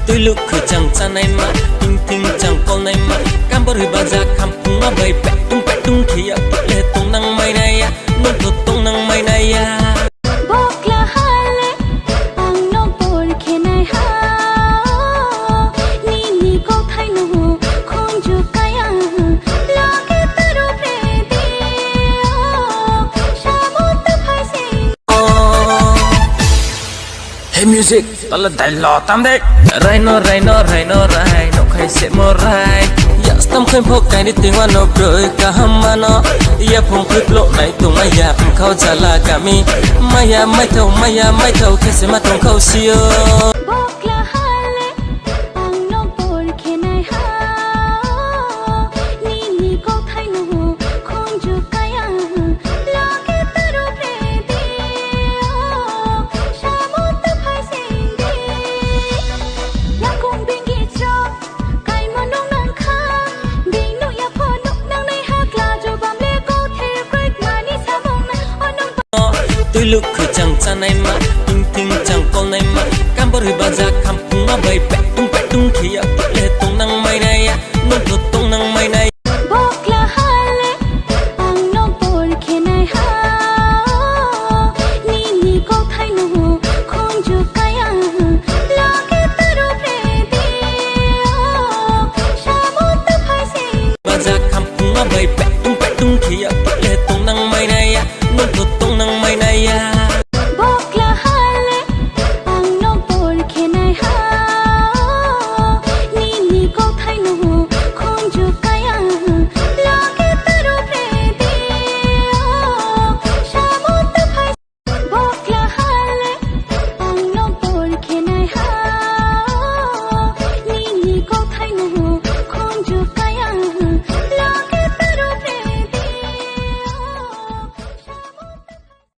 tôi lúc khởi chẳng cha này mà tinh tinh chẳng con này mà cam bờ ba ra khăm phung mà bay bẹ tung thì à lệ tung năng mây này à nốt đột tung năng mây này à music tala dai lo tam dek rai no khai se mo rai ya stam khai phok kai ni tingwa no broi ka hamano ya phong clip lo nai tu maya khau jala kami maya mai thau ke se ma tong khau sio tôi lúc khởi chẳng cha này mà tinh tinh chẳng con này mà cam bờ ba ra khăm phung mà bay bẹ tung thì à lệ tung năng mây này à nốt đột tung năng mây này ba ra khăm phung mà bay bẹ tung thì à lệ tung năng mây này à nốt đột tung năng mây này à